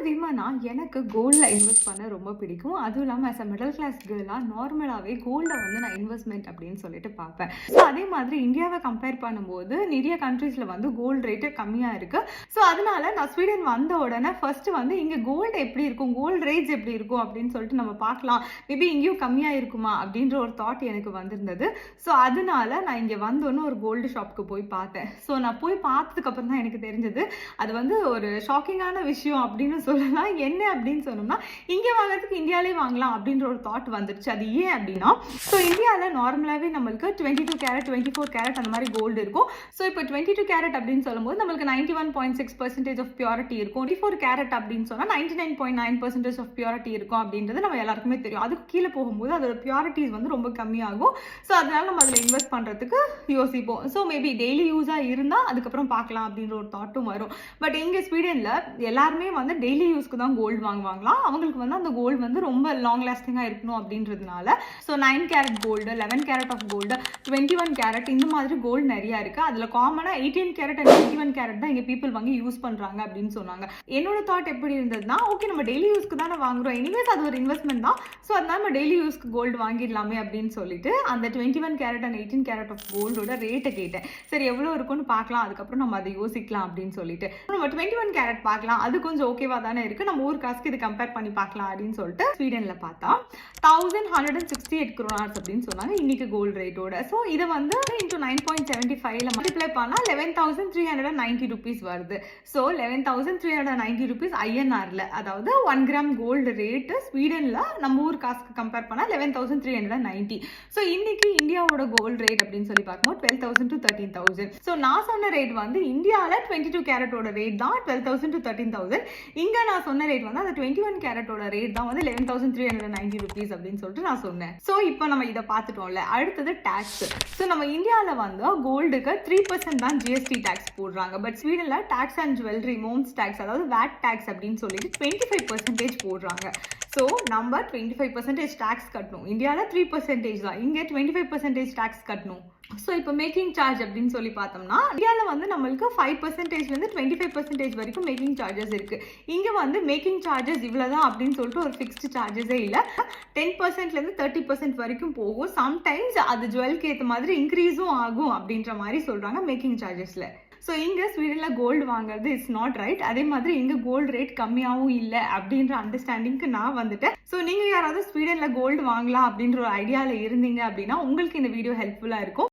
விமனா எனக்கு கோல்டில் இன்வெஸ்ட் பண்ண ரொம்ப பிடிக்கும். அதுவும் இல்லாமல் ஆஸ் அ மிடில் கிளாஸ் கேர்ளாக நார்மலாகவே கோல்டை வந்து நான் இன்வெஸ்ட்மெண்ட் அப்படின்னு சொல்லிட்டு பார்ப்பேன். ஸோ அதே மாதிரி இந்தியாவை கம்பேர் பண்ணும்போது நிறைய கண்ட்ரீஸில் வந்து கோல்டு ரேட்டு கம்மியாக இருக்குது. ஸோ அதனால நான் ஸ்வீடன் வந்த உடனே ஃபர்ஸ்ட் வந்து இங்கே கோல்டு எப்படி இருக்கும், கோல்டு ரேட்ஸ் எப்படி இருக்கும் அப்படின்னு சொல்லிட்டு நம்ம பார்க்கலாம். மேபி இங்கேயும் கம்மியாக இருக்குமா அப்படின்ற ஒரு தாட் எனக்கு வந்திருந்தது. ஸோ அதனால நான் இங்கே வந்தோன்னு ஒரு கோல்டு ஷாப்புக்கு போய் பார்த்தேன். ஸோ நான் போய் பார்த்ததுக்கப்புறம் தான் எனக்கு தெரிஞ்சது அது வந்து ஒரு ஷாக்கிங்கான விஷயம் அப்படின்னு சொல்லலாம். என்ன அப்படின்னு சொன்னோம்னா, இங்கே வாங்குறதுக்கு இந்தியாவிலே வாங்கலாம் அப்படின்ற ஒரு தாட் வந்துருச்சு. அது ஏன் அப்படின்னா, ஸோ இந்தியாவில் நார்மலாகவே நம்மளுக்கு 22 கேரட் 24 கேரட் அந்த மாதிரி கோல்டு இருக்கும். ஸோ இப்போ 22 கேரட் அப்படின்னு சொல்லும்போது நம்மளுக்கு 91.6% ஆஃப் பியூரிட்டி இருக்கும். 24 கேரட் அப்படின்னு சொன்னால் 99.9% ஆஃப் பியூரிட்டி இருக்கும் அப்படின்றது நம்ம எல்லாருக்குமே தெரியும். அதுக்கு கீழே போகும்போது அதோட பியூரிட்டிஸ் வந்து ரொம்ப கம்மியாகும். ஸோ அதனால நம்ம அதில் இன்வெஸ்ட் பண்ணுறதுக்கு யோசிப்போம். ஸோ மேபி டெய்லி யூஸாக இருந்தால் அதுக்கப்புறம் பார்க்கலாம் அப்படின்ற ஒரு தாட்டும் வரும். பட் இங்கே ஸ்வீடனில் எல்லாருமே வந்து டெய்லி யூஸ்க்கு தான் கோல்டு வாங்குவாங்களாம். அவங்களுக்கு வந்து அந்த கோல்டு வந்து ரொம்ப லாங் லாஸ்டிங்காக இருக்கணும் அப்படின்றதுனால so 9 carat gold, 11 carat of gold, 21 carat இந்த மாதிரி கோல்டு நிறையா இருக்குது. அதில் காமனாக 18 கேரட் அண்ட் 21 கேரட் தான் இங்கே பீப்புள் வாங்கி யூஸ் பண்ணுறாங்க அப்படின்னு சொன்னாங்க. என்னோட தாட் எப்படி இருந்ததுன்னா, ஓகே நம்ம டெய்லி யூஸ்க்கு தானே வாங்குறோம், எனிவேஸ் அது ஒரு இன்வெஸ்ட்மெண்ட் தான். ஸோ அதனால நம்ம டெய்லி யூஸ்க்கு கோல்டு வாங்கிடலாமே அப்படின்னு சொல்லிட்டு அந்த 21 கேரட் அண்ட் 18 கேரட் ஆஃப் கோல்டோட ரேட்டை கேட்டேன். சரி எவ்வளோ இருக்குன்னு பார்க்கலாம், அதுக்கப்புறம் நம்ம அதை யோசிக்கலாம் அப்படின்னு சொல்லிட்டு நம்ம 21 கேரட் பார்க்கலாம். அது கொஞ்சம் ஓகேவா தானே இருக்குது, நம்ம ஊர் காசுக்கு இது கம்பேர் பண்ணி பார்க்கலாம் அப்படின்னு சொல்லிட்டு ஸ்வீடனில் பார்த்தா 1168 crores அப்படின்னு சொன்னாங்க இன்னைக்கு கோல்டு ரேட்டோட. ஸோ இதை வந்து இன்டூ 9.75 மல்டிப்ளை பண்ணால் 11,390 rupees வருது. ஸோ 11,390 rupees INRல, அதாவது 1 கிராம் கோல்டு ரேட்டு ஸ்வீடனில் நம்ம ஊர் காசுக்கு கம்பேர் பண்ணால் 11,390. ஸோ இன்னைக்கு இந்தியாவோட கோல்டு ரேட் அப்படின்னு சொல்லி பார்க்கும்போது 12,000 to 13,000. ஸோ நான் சொன்ன ரேட் வந்து இந்தியாவில் 22 கேரட்டோட ரேட் தான் 12,000 to 13,000. இங்கே நான் சொன்ன ரேட் வந்து அந்த 21 கேரட்டோட ரேட் தான் வந்து 11,390 rupees அப்படின்னு சொல்லிட்டு நான் சொன்னேன். ஸோ இப்போ நம்ம இதை பார்த்துட்டோம்ல. அடுத்தது டேக்ஸ். ஸோ நம்ம இந்தியாவில் வந்து கோல்டுக்கு 3% தான் ஜிஎஸ்டி டேக்ஸ் போடுறாங்க. பட் ஸ்வீடனில் tax and jewellery moms tax, அதாவது வேட் டேக்ஸ் அப்படின்னு சொல்லிட்டு 25% போடுறாங்க. ஸோ நம்ம 25% டேக்ஸ் கட்டணும். இந்தியாவில் 3% தான், இங்கே 25% டேக்ஸ் கட்டணும். ஸோ இப்போ மேக்கிங் சார்ஜ் அப்படின்னு சொல்லி பார்த்தோம்னா, இந்தியாவில் வந்து நம்மளுக்கு 5%லேருந்து 25% வரைக்கும் மேக்கிங் சார்ஜஸ் இருக்குது. இங்கே வந்து மேக்கிங் சார்ஜஸ் இவ்வளோதான் அப்படின்னு சொல்லிட்டு ஒரு ஃபிக்ஸ்டு சார்ஜஸே இல்லை. 10%லேருந்து 30% வரைக்கும் போகும். சம்டைம்ஸ் அது ஜுவல்க்கு ஏற்ற மாதிரி இன்க்ரீஸும் ஆகும் அப்படின்ற மாதிரி சொல்கிறாங்க மேக்கிங் சார்ஜஸில். ஸோ இங்கே ஸ்வீடனில் கோல்டு வாங்குறது இட்ஸ் நாட் ரைட். அதே மாதிரி இங்கே கோல்டு ரேட் கம்மியாகவும் இல்லை அப்படின்ற அண்டர்ஸ்டாண்டிங்க்கு நான் வந்துட்டேன். ஸோ நீங்கள் யாராவது ஸ்வீடனில் கோல்டு வாங்கலாம் அப்படின்ற ஒரு ஐடியாவில் இருந்தீங்க அப்படின்னா உங்களுக்கு இந்த வீடியோ ஹெல்ப்ஃபுல்லாக இருக்கும்.